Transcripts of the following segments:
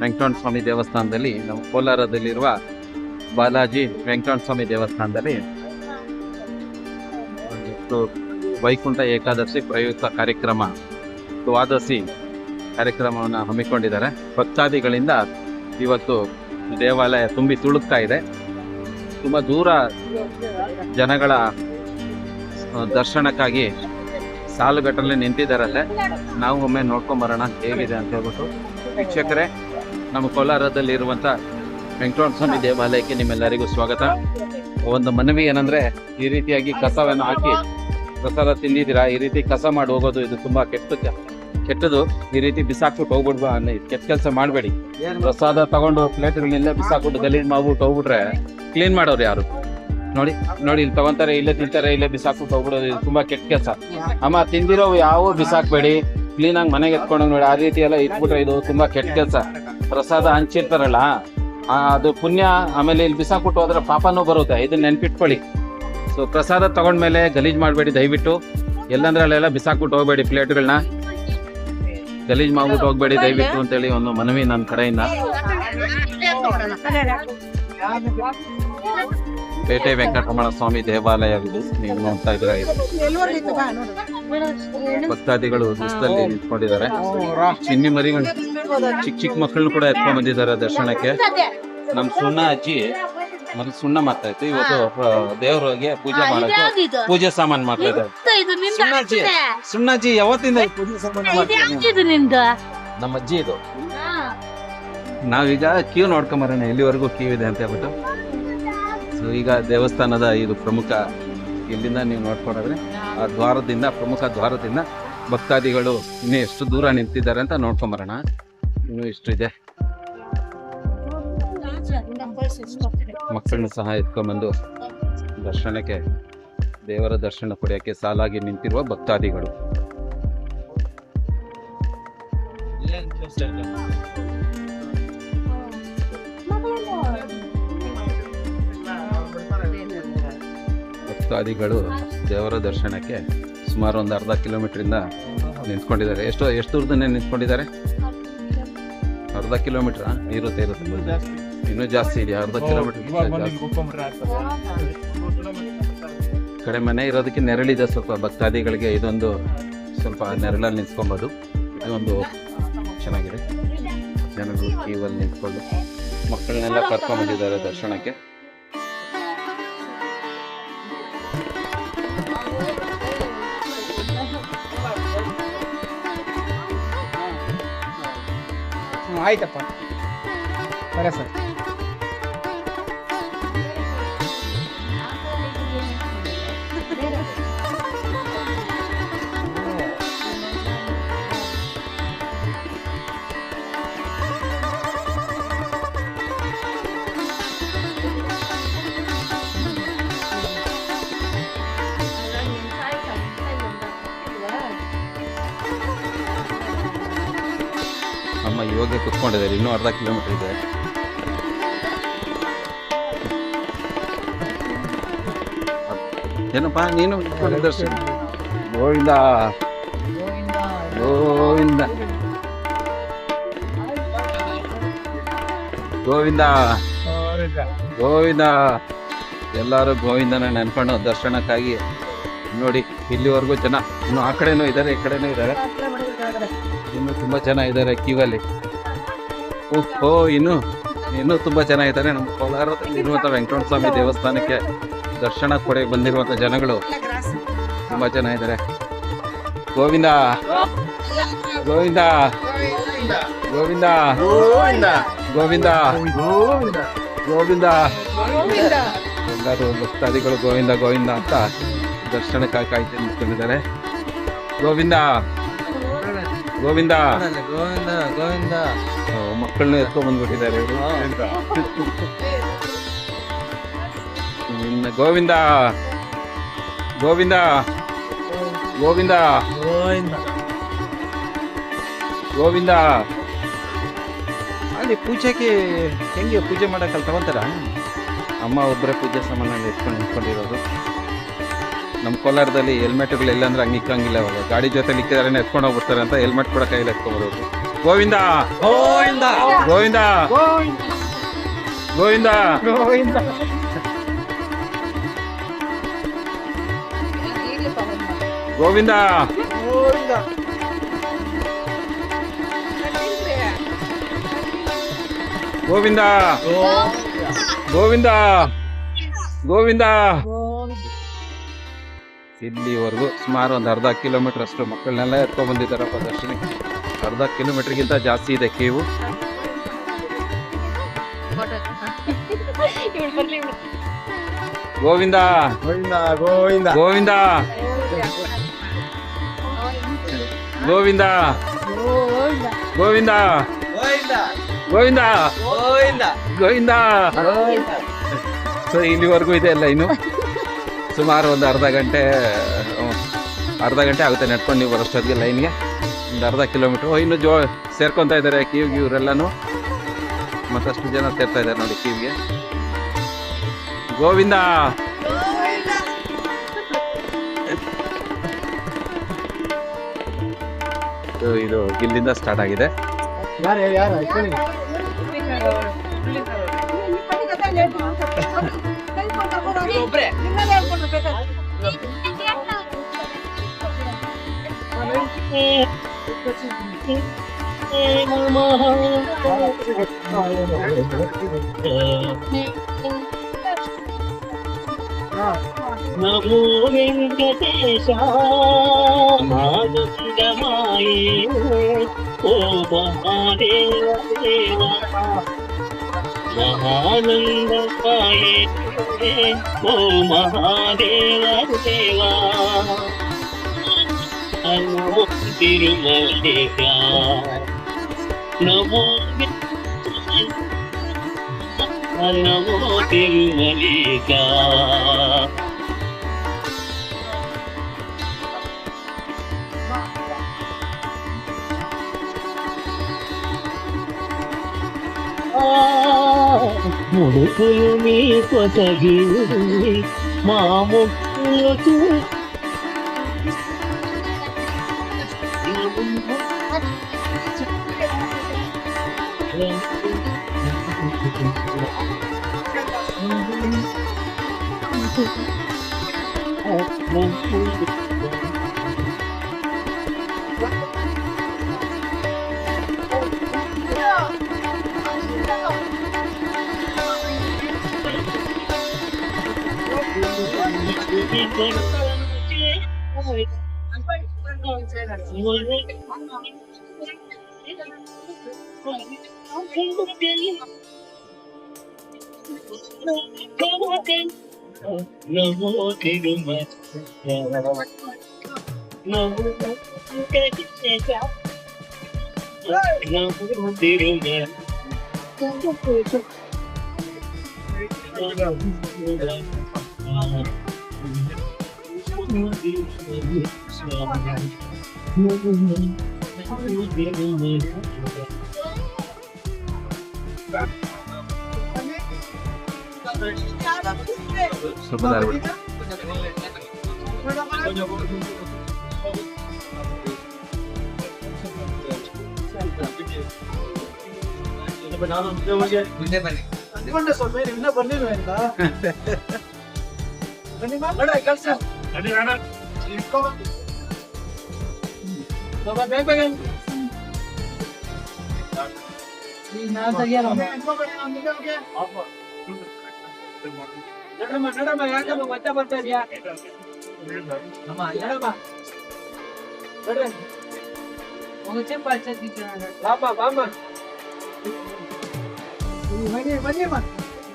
ವೆಂಕಟರಮಣ ಸ್ವಾಮಿ ದೇವಸ್ಥಾನದಲ್ಲಿ, ನಮ್ಮ ಕೋಲಾರದಲ್ಲಿರುವ ಬಾಲಾಜಿ ವೆಂಕಟರಮಣ ಸ್ವಾಮಿ ದೇವಸ್ಥಾನದಲ್ಲಿ ವೈಕುಂಠ ಏಕಾದಶಿ ಪ್ರಯುಕ್ತ ಕಾರ್ಯಕ್ರಮ, ದ್ವಾದಶಿ ಕಾರ್ಯಕ್ರಮವನ್ನು ಹಮ್ಮಿಕೊಂಡಿದ್ದಾರೆ. ಭಕ್ತಾದಿಗಳಿಂದ ಇವತ್ತು ದೇವಾಲಯ ತುಂಬಿ ತುಳುಕ್ತಾ ಇದೆ. ತುಂಬ ದೂರ ಜನಗಳ ದರ್ಶನಕ್ಕಾಗಿ ಸಾಲುಗಟ್ಟಲೆ ನಿಂತಿದ್ದಾರಲ್ಲೇ. ನಾವು ಒಮ್ಮೆ ನೋಡ್ಕೊಂಬರೋಣ ಹೇಗಿದೆ ಅಂತ ಹೇಳ್ಬಿಟ್ಟು. ವೀಕ್ಷಕರೇ, ನಮ್ಮ ಕೋಲಾರದಲ್ಲಿರುವಂಥ ವೆಂಕಟರಮಣ ಸ್ವಾಮಿ ದೇವಾಲಯಕ್ಕೆ ನಿಮ್ಮೆಲ್ಲರಿಗೂ ಸ್ವಾಗತ. ಒಂದು ಮನವಿ ಏನಂದರೆ, ಈ ರೀತಿಯಾಗಿ ಕಸವನ್ನು ಹಾಕಿ ಪ್ರಸಾದ ತಿಂದಿದ್ದೀರಾ, ಈ ರೀತಿ ಕಸ ಮಾಡಿ ಹೋಗೋದು ಇದು ತುಂಬ ಕೆಟ್ಟದು. ಈ ರೀತಿ ಬಿಸಾಕ್ಬಿಟ್ಟು ಹೋಗ್ಬಿಡ್ಬಾ, ಕೆಟ್ಟ ಕೆಲಸ ಮಾಡಬೇಡಿ. ಪ್ರಸಾದ ತಗೊಂಡು ಪ್ಲೇಟ್ಗಳನ್ನೆಲ್ಲ ಬಿಸಾಕ್ಬಿಟ್ಟು ಗಲೀಜು ಮಾಡ್ಬಿಟ್ಟು ಹೋಗ್ಬಿಟ್ರೆ ಕ್ಲೀನ್ ಮಾಡೋರು ಯಾರು? ನೋಡಿ ಇಲ್ಲಿ ತಗೊಂತಾರೆ, ಇಲ್ಲೇ ತಿಂತಾರೆ, ಇಲ್ಲೇ ಬಿಸಾಕ್ಬಿಟ್ಟು ಹೋಗ್ಬಿಡೋದು, ಇದು ತುಂಬ ಕೆಟ್ಟ ಕೆಲಸ. ಅಮ್ಮ, ತಿಂದಿರೋ ಯಾವ ಬಿಸಾಕ್ಬೇಡಿ, ಕ್ಲೀನಾಗಿ ಮನೆಗೆ ಎತ್ಕೊಂಡೋಗಿ ನೋಡಿ. ಆ ರೀತಿ ಎಲ್ಲ ಇಟ್ಬಿಟ್ರೆ ಇದು ತುಂಬ ಕೆಟ್ಟ ಕೆಲಸ. ಪ್ರಸಾದ ಹಂಚಿರ್ತಾರಲ್ಲ, ಅದು ಪುಣ್ಯ. ಆಮೇಲೆ ಇಲ್ಲಿ ಬಿಸಾಕ್ಬಿಟ್ಟು ಹೋದ್ರೆ ಪಾಪನೂ ಬರುತ್ತೆ, ಇದನ್ನ ನೆನ್ಪಿಟ್ಕೊಳ್ಳಿ. ಸೊ ಪ್ರಸಾದ ತಗೊಂಡ್ಮೇಲೆ ಗಲೀಜು ಮಾಡಬೇಡಿ ದಯವಿಟ್ಟು. ಎಲ್ಲಂದ್ರೆ ಅಲ್ಲೆಲ್ಲ ಬಿಸಾಕ್ಬಿಟ್ಟು ಹೋಗ್ಬೇಡಿ, ಪ್ಲೇಟ್ಗಳನ್ನ ಗಲೀಜು ಮಾಡ್ಬಿಟ್ಟು ಹೋಗ್ಬೇಡಿ ದಯವಿಟ್ಟು ಅಂತೇಳಿ ಒಂದು ಮನವಿ ನನ್ನ ಕಡೆಯಿಂದ. ಪೇಟೆ ವೆಂಕಟರಮಣ ಸ್ವಾಮಿ ದೇವಾಲಯವಿದು, ನೀವು ನೋಡ್ತಾ ಇದ್ದೀರಾ. ಭಕ್ತಾದಿಗಳು ದುಸ್ತಲ್ಲಿ ನಿಂತ್ಕೊಂಡಿದ್ದಾರೆ. ಚಿನ್ನಿ ಮರಿಗಳು, ಚಿಕ್ಕ ಮಕ್ಕಳನ್ನು ಕೂಡ ಎತ್ಕೊಂಡ್ ಬಂದಿದ್ದಾರೆ ದರ್ಶನಕ್ಕೆ. ನಮ್ ಸುಣ್ಣ ಅಜ್ಜಿ ಸುಣ್ಣ ಮಾಡ್ತಾ ಇತ್ತು. ಇವತ್ತು ದೇವರಿಗೆ ಪೂಜೆ ಮಾಡಕ್ಕೆ ಪೂಜೆ ಸಾಮಾನು ಮಾಡ್ತಾ ಇದ್ದಾರೆ. ಸುಣ್ಣ ಅಜ್ಜಿ ಯಾವತ್ತಿಂದ ಪೂಜೆ ಸಾಮಾನು ಮಾಡ್ತಾರೆ? ನಮ್ಮ ಅಜ್ಜಿ ಇದು. ನಾವೀಗ ಕ್ಯೂ ನೋಡ್ಕೊಂಬರೋಣ, ಎಲ್ಲಿವರೆಗೂ ಕ್ಯೂ ಇದೆ ಅಂತ ಹೇಳ್ಬಿಟ್ಟು. ಸೊ ಈಗ ದೇವಸ್ಥಾನದ ಇದು ಪ್ರಮುಖ, ಇಲ್ಲಿಂದ ನೀವು ನೋಡ್ಕೊಂಡ್ರೆ ಆ ದ್ವಾರದಿಂದ, ಪ್ರಮುಖ ದ್ವಾರದಿಂದ ಭಕ್ತಾದಿಗಳು ಇನ್ನೂ ಎಷ್ಟು ದೂರ ನಿಂತಿದ್ದಾರೆ ಅಂತ ನೋಡ್ಕೊಂಬರೋಣ. ಇನ್ನೂ ಇಷ್ಟು ಇದೆ. ಮಕ್ಕಳನ್ನು ಸಹ ಎತ್ಕೊಂಡ್ಬಂದು ದರ್ಶನಕ್ಕೆ, ದೇವರ ದರ್ಶನ ಪಡೆಯೋಕ್ಕೆ ಸಾಲಾಗಿ ನಿಂತಿರುವ ಭಕ್ತಾದಿಗಳು. ಭಕ್ತಾದಿಗಳು ದೇವರ ದರ್ಶನಕ್ಕೆ ಸುಮಾರು ಒಂದು ಅರ್ಧ ಕಿಲೋಮೀಟರಿಂದ ನಿಂತ್ಕೊಂಡಿದ್ದಾರೆ. ಎಷ್ಟು ದೂರದಿಂದ ನಿಂತ್ಕೊಂಡಿದ್ದಾರೆ? ಅರ್ಧ ಕಿಲೋಮೀಟರ್ ಇರುತ್ತೆ. ಇನ್ನೂ ಜಾಸ್ತಿ ಇದೆಯಾ? ಅರ್ಧ ಕಿಲೋಮೀಟರ್ ಕಡೆ ಮನೆ ಇರೋದಕ್ಕೆ ನೆರಳಿದೆ ಸ್ವಲ್ಪ ಭಕ್ತಾದಿಗಳಿಗೆ. ಇದೊಂದು ಸ್ವಲ್ಪ ನೆರಳಲ್ಲಿ ನಿಂತ್ಕೊಬೋದು. ಇದೊಂದು ಚೆನ್ನಾಗಿದೆ. ಜನಗಳು ಕ್ಯೂವಲ್ಲಿ ನಿಂತ್ಕೊಂಡು ಮಕ್ಕಳನ್ನೆಲ್ಲ ಕರ್ಕೊಂಡ್ಬಂದಿದ್ದಾರೆ ದರ್ಶನಕ್ಕೆ. ಆಯ್ತಪ್ಪ, ಬರ ಸರ್. ಅಮ್ಮ ಇವಾಗ ಕುತ್ಕೊಂಡಿದ್ದಾರೆ. ಇನ್ನೂ ಅರ್ಧ ಕಿಲೋಮೀಟರ್ ಇದೆ. ಏನಪ್ಪಾ ನೀನು ದರ್ಶನ? ಗೋವಿಂದ ಗೋವಿಂದ ಗೋವಿಂದ ಗೋವಿಂದ. ಎಲ್ಲರೂ ಗೋವಿಂದನ ನೆನ್ಕೊಂಡು ದರ್ಶನಕ್ಕಾಗಿ ನೋಡಿ. ಇಲ್ಲಿವರೆಗೂ ಜನ ಇನ್ನು ಆ ಕಡೆನೂ ಇದ್ದಾರೆ, ಈ ಕಡೆನೂ ಇದ್ದಾರೆ. ಇನ್ನು ತುಂಬಾ ಜನ ಇದ್ದಾರೆ ಕ್ಯೂವಲ್ಲಿ. ಇನ್ನೂ ತುಂಬಾ ಜನ ಇದ್ದಾರೆ. ನಮ್ಮ ಕೋಲಾರದಲ್ಲಿರುವಂಥ ವೆಂಕಟರಮಣ ಸ್ವಾಮಿ ದೇವಸ್ಥಾನಕ್ಕೆ ದರ್ಶನ ಕೊಡಕ್ಕೆ ಬಂದಿರುವಂಥ ಜನಗಳು ತುಂಬಾ ಜನ ಇದ್ದಾರೆ. ಗೋವಿಂದ ಗೋವಿಂದ ಗೋವಿಂದ ಗೋವಿಂದ ಗೋವಿಂದ. ಎಲ್ಲರೂ ಭಕ್ತಾದಿಗಳು ಗೋವಿಂದ ಗೋವಿಂದ ಅಂತ ದರ್ಶನಕ್ಕಾಗಿ ಕಾಯ್ತು ನಿಂತ್ಕೊಂಡಿದ್ದಾರೆ. ಗೋವಿಂದ ಗೋವಿಂದ ಗೋವಿಂದ ಗೋವಿಂದ. ಮಕ್ಕಳನ್ನ ಎತ್ಕೊಂಡ್ ಬಂದ್ಬಿಟ್ಟಿದ್ದಾರೆ ಇವರು. ಗೋವಿಂದ ಗೋವಿಂದ ಗೋವಿಂದ ಗೋವಿಂದ. ಅಲ್ಲಿ ಪೂಜೆಗೆ ಹೆಂಗೆ ಪೂಜೆ ಮಾಡಕ್ಕಲ್ಲಿ ತಗೋತಾರ? ಅಮ್ಮ ಒಬ್ಬರೇ ಪೂಜೆ ಸಾಮಾನಲ್ಲಿ ಎತ್ಕೊಂಡು ನಿಂತ್ಕೊಂಡಿರೋದು. ನಮ್ಮ ಕೋಲಾರದಲ್ಲಿ ಹೆಲ್ಮೆಟ್ಗಳು ಇಲ್ಲ ಅಂದ್ರೆ ಹಂಗೆ ಇಕ್ಕಂಗಿಲ್ಲ. ಅವಾಗ ಗಾಡಿ ಜೊತೆ ಇಕ್ಕಿದಾರೆ ಎತ್ಕೊಂಡು ಹೋಗ್ಬಿಡ್ತಾರೆ ಅಂತ ಹೆಲ್ಮೆಟ್ ಕೂಡ ಕೈಯಲ್ಲಿ ಎತ್ಕೊಂಡ್ಬರೋದು. ಗೋವಿಂದ ಗೋವಿಂದ ಗೋವಿಂದ ಗೋವಿಂದ ಗೋವಿಂದ ಗೋವಿಂದ ಗೋವಿಂದ ಗೋವಿಂದ ಗೋವಿಂದ ಗೋವಿಂದ ಇಲ್ಲಿವರೆಗೂ ಸುಮಾರು ಒಂದು ಅರ್ಧ ಕಿಲೋಮೀಟರ್ ಅಷ್ಟು ಮಕ್ಕಳನ್ನೆಲ್ಲ ಎತ್ಕೊಂಡ್ ಬಂದಿದ್ದಾರಪ್ಪ ದರ್ಶನಕ್ಕೆ. ಅರ್ಧ ಕಿಲೋಮೀಟರ್ಗಿಂತ ಜಾಸ್ತಿ ಇದೆ ಕ್ಯೂ. ಗೋವಿಂದ ಗೋವಿಂದ ಗೋವಿಂದ ಗೋವಿಂದ ಗೋವಿಂದ ಗೋವಿಂದ ಗೋವಿಂದ ಗೋವಿಂದ ಸೊ ಇಲ್ಲಿವರೆಗೂ ಇದೆ ಅಲ್ಲ. ಇನ್ನು ಸುಮಾರು ಒಂದು ಅರ್ಧ ಗಂಟೆ ಆಗುತ್ತೆ ನಡ್ಕೊಂಡು ನೀವು ಬರೋಷ್ಟೊತ್ತಿಗೆ ಲೈನ್ಗೆ. ಒಂದು ಅರ್ಧ ಕಿಲೋಮೀಟ್ರು ಇನ್ನು ಸೇರ್ಕೊತಾ ಇದ್ದಾರೆ ಕ್ಯೂಗೆ. ಇವರೆಲ್ಲನೂ ಮತ್ತಷ್ಟು ಜನ ಸೇರ್ತಾ ಇದ್ದಾರೆ ನೋಡಿ ಕ್ಯೂಗೆ. ಗೋವಿಂದ ಇದು ಇಲ್ಲಿಂದ ಸ್ಟಾರ್ಟ್ ಆಗಿದೆ. ಯಾರು ನಮೋ ವೆಂಕಟೇಶ ಮಾನಂದಮಾಯೇ ಓ ಮಹಾದೇವ ದೇವ ಮಹಾನಂದಮಾಯೇ ಓ ಮಹಾದೇವ ದೇವ ನಮೋ ತಿರುಮಲೇಶ ನಮೋ ನಮೋ ತಿರುಮಲೇಶ. ముడుపులు నీ కొసగి మా ముక్కులకు నమో తిరుమల నమో వెంకటేశ నమో తిరుమల ಸ್ವಲ್ಪ ದಾರಿ ಬಿಡಿ.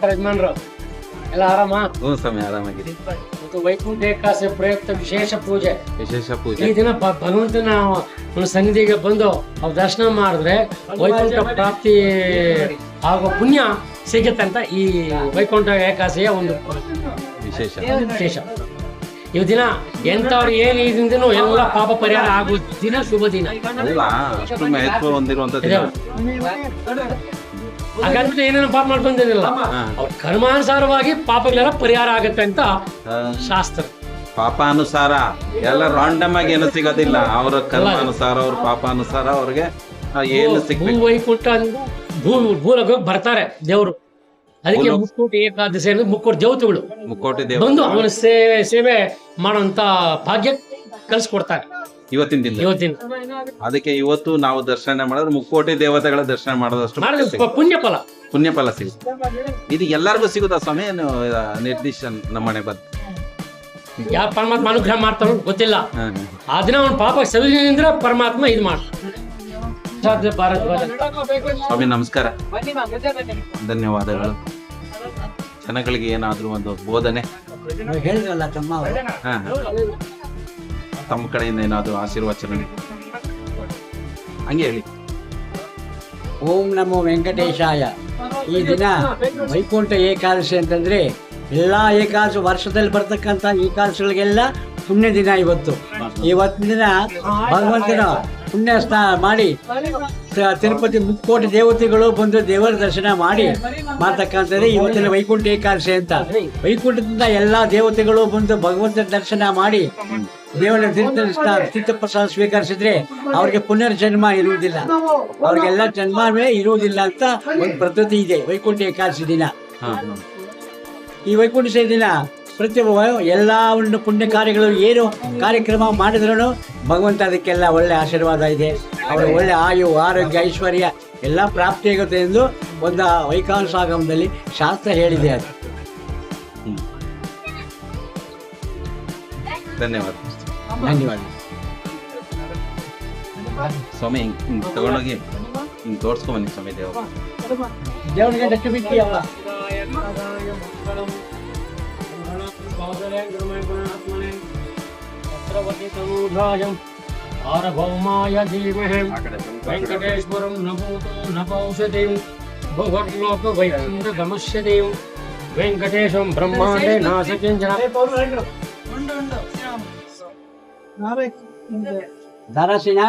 ಯಜಮಾನ್ರು ಎಲ್ಲ ಆರಾಮ? ಹ್ಞೂ ಸಮಯ ಆರಾಮಾಗಿದೆ. ಮತ್ತು ವೈಕುಂಠ ಏಕಾದಶಿ ಪ್ರಯುಕ್ತ ವಿಶೇಷ ಪೂಜೆ. ಪೂಜೆ ಈ ದಿನ ಭಗವಂತನ ಒಂದು ಸನ್ನಿಧಿಗೆ ಬಂದು ಅವ್ರ ದರ್ಶನ ಮಾಡಿದ್ರೆ ವೈಕುಂಠ ಪ್ರಾಪ್ತಿ ಆಗೋ ಪುಣ್ಯ ಸಿಗುತ್ತೆ ಅಂತ ಈ ವೈಕುಂಠ ಏಕಾದಶಿಯ ಒಂದು ವಿಶೇಷ. ಈ ದಿನ ಎಂಥವ್ರು ಏನು ಇದರಿಂದನೂ ಎಲ್ಲ ಪಾಪ ಪರಿಹಾರ ಆಗುವ ದಿನ, ಶುಭ ದಿನ. ಅಷ್ಟು ಮಹತ್ವ ಹೊಂದಿರುವಂತ ಹಾಗಾದ್ರೆ ಏನೇನು ಪಾಪ ಮಾಡ್ಕೊಂಡಿರಲಿಲ್ಲ, ಅವ್ರ ಕರ್ಮಾನುಸಾರವಾಗಿ ಪಾಪಗಳೆಲ್ಲ ಪರಿಹಾರ ಆಗತ್ತೆ ಅಂತ ಶಾಸ್ತ್ರ. ಪಾಪಾನುಸಾರ ಎಲ್ಲ ರಾಂಡಮ್ ಆಗಿ ಏನು ಸಿಗೋದಿಲ್ಲ. ಅವರ ಕರ್ಮಾನುಸಾರ, ಅವ್ರ ಪಾಪಾನುಸಾರ ಅವ್ರಿಗೆ ಏನು ಭೂ ಸಿಗ್ಬೇಕು? ವೈಕುಂಠ ಅಂದ್ರೆ ಭೂಲೋಕಕ್ಕೆ ಬರ್ತಾರೆ ದೇವರು. ಅದಕ್ಕೆ ಭೂಲೋಕ- ಮುಕ್ಕೋಟಿ ಏಕಾದಶಿ ಅಂದ್ರೆ ಮುಕ್ಕೋಟಿ ದೇವತೆಗಳು ಮುಕ್ಕೋಟಿ ದೇವ ಬಂದು ಅವನ ಸೇವೆ ಮಾಡೋಂತ ಭಾಗ್ಯ ಕಲ್ಸ್ಕೊಡ್ತಾರೆ ಇವತ್ತಿನ ದಿನ. ಇವತ್ತಿನ ಅದಕ್ಕೆ ಇವತ್ತು ನಾವು ದರ್ಶನ ಮಾಡಿದ್ರೆ ಮುಕ್ಕೋಟಿ ದೇವತೆಗಳ ದರ್ಶನ ಮಾಡೋದಷ್ಟು ಮಾಡಿದ್ರೆ ಪುಣ್ಯ ಫಲ. ಪುಣ್ಯ ಫಲ ಸಿಗುತ್ತೆ. ಇದು ಎಲ್ಲರಿಗೂ ಸಿಗುತ್ತಾ ಸ್ವಾಮಿ? ಏನು ನಿರ್ದಿಷ್ಟ ನಮ್ಮನೆ ಬಂದು ಯಾವ ಪರಮಾತ್ಮ ಅನುಗ್ರಹ ಮಾಡ್ತಾನೋ ಗೊತ್ತಿಲ್ಲ. ಆ ದಿನ ಅವನ ಪಾಪ ಸವಿದ್ರೆ ಪರಮಾತ್ಮ ಇದು ಮಾಡ್ತಾನೆ. ಸ್ವಾಮಿ ನಮಸ್ಕಾರ, ಧನ್ಯವಾದಗಳು. ಜನಗಳಿಗೆ ಏನಾದ್ರೂ ಒಂದು ಬೋಧನೆ ಹೇಳಿದ್ರಲ್ಲ ತಮ್ಮ ಅವರು. ಹಾ, ತಮ್ಮ ಕಡೆಯಿಂದ ಏನಾದ್ರು ಆಶೀರ್ವಚನ ಹಂಗೆ ಹೇಳಿ. ಓಂ ನಮೋ ವೆಂಕಟೇಶಾಯ. ಈ ದಿನ ವೈಕುಂಠ ಏಕಾದಶಿ ಅಂತಂದ್ರೆ ಎಲ್ಲ ಏಕಾದಶಿ ವರ್ಷದಲ್ಲಿ ಬರ್ತಕ್ಕಂಥ ಏಕಾದಶಿಗಳಿಗೆಲ್ಲ ಪುಣ್ಯ ದಿನ ಇವತ್ತು. ಇವತ್ತಿನ ದಿನ ಭಗವಂತನ ಪುಣ್ಯ ಸ್ನಾನ ಮಾಡಿ ತಿರುಪತಿ ಮುಕ್ಕೋಟಿ ದೇವತೆಗಳು ಬಂದು ದೇವರ ದರ್ಶನ ಮಾಡಿ ಮಾಡ್ತಕ್ಕಂಥದ್ದೇ ಇವತ್ತಿನ ವೈಕುಂಠ ಏಕಾದಶಿ ಅಂತ. ವೈಕುಂಠದಿಂದ ಎಲ್ಲ ದೇವತೆಗಳು ಬಂದು ಭಗವಂತನ ದರ್ಶನ ಮಾಡಿ ದೇವರ ತೀರ್ಥಪ್ರಸಾದ ಸ್ವೀಕರಿಸಿದ್ರೆ ಅವ್ರಿಗೆ ಪುನರ್ಜನ್ಮ ಇರುವುದಿಲ್ಲ, ಅವ್ರಿಗೆಲ್ಲ ಜನ್ಮವೇ ಇರುವುದಿಲ್ಲ ಅಂತ ಒಂದು ಪದ್ಧತಿ ಇದೆ ವೈಕುಂಠ ಏಕಾದಶಿ ದಿನ. ಈ ವೈಕುಂಠ ದಿನ ಪ್ರತಿಯೊಬ್ಬ ಎಲ್ಲ ಒಂದು ಪುಣ್ಯ ಕಾರ್ಯಗಳು ಏನು ಕಾರ್ಯಕ್ರಮ ಮಾಡಿದ್ರು ಭಗವಂತ ಅದಕ್ಕೆಲ್ಲ ಒಳ್ಳೆ ಆಶೀರ್ವಾದ ಇದೆ. ಅವರ ಒಳ್ಳೆ ಆಯು ಆರೋಗ್ಯ ಐಶ್ವರ್ಯ ಎಲ್ಲ ಪ್ರಾಪ್ತಿಯಾಗುತ್ತೆ ಎಂದು ಒಂದು ವೈಕಾಂಶ ಆಗಮದಲ್ಲಿ ಶಾಸ್ತ್ರ ಹೇಳಿದೆ. ಅದು ಧನ್ಯವಾದ ಧನ್ಯವಾದ. ಸ್ವಾಮಿ. ಹಿಂಗ್ ತಗೊಂಡೋಗಿ ಹಿಂಗ್ ತೋರ್ಸ್ಕೊಂಬನ್ನಿ ಸ್ವಾಮಿ ದೇವ. ದೇವರಿಗೆ ಡಚ್ಚು ಬಿಟ್ಟಿಯಪ್ಪ. ಸಾರ್ವಭೌಮಾಯ ಧೀಮಹಿ ವೆಂಕಟೇಶ್ವರಂ ನ ಭೂತೋ ನ ಭವಿಷ್ಯತಿ ಭುವರ್ಲೋಕ ವೈಕುಂಠ ಗಮಸ್ಯತಿ ವೆಂಕಟೇಶಂ ಬ್ರಹ್ಮಾಂಡೇ ನಾಸಕಿಂಚನ. ಧಾರಾಸಿನ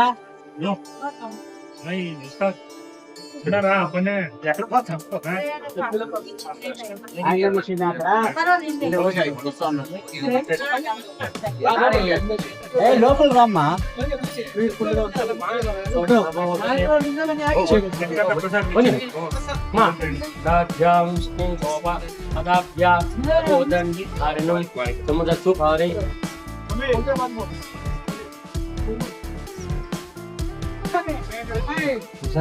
లోపల రామ్మా.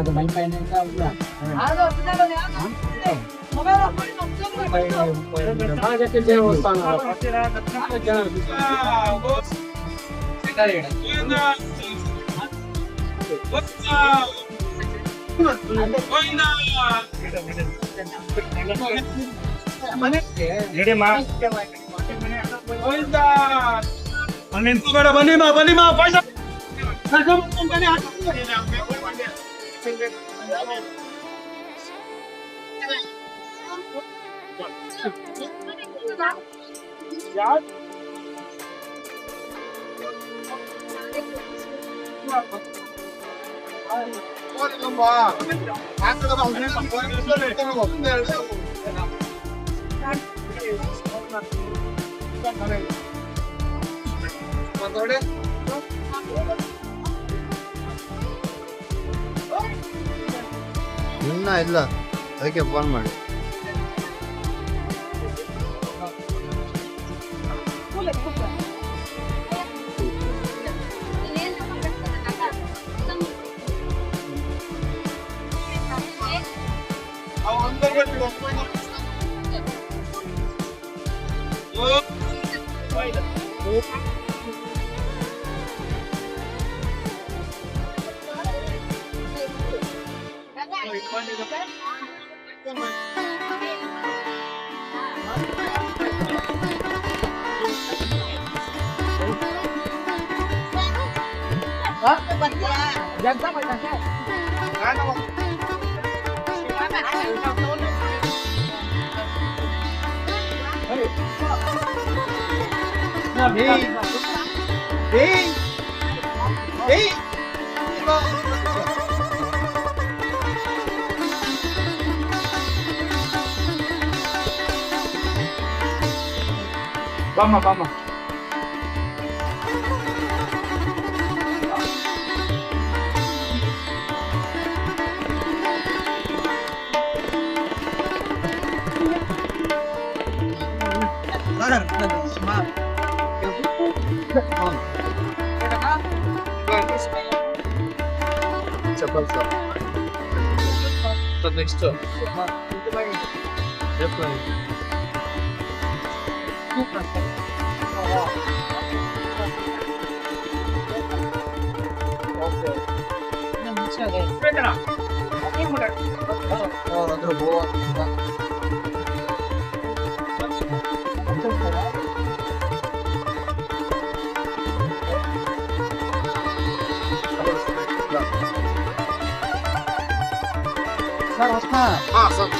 మై పైన ಇನ್ನ ಇಲ್ಲ, ಅದಕ್ಕೆ ಫೋನ್ ಮಾಡಿ. ಬಾಮ್ಮ ಚಪ್ಪಲ್ ಸರ್ ನೆಕ್ಸ್ಟ್ ಹಾಂ ಸರ್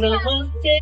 ನಮಸ್ತೆ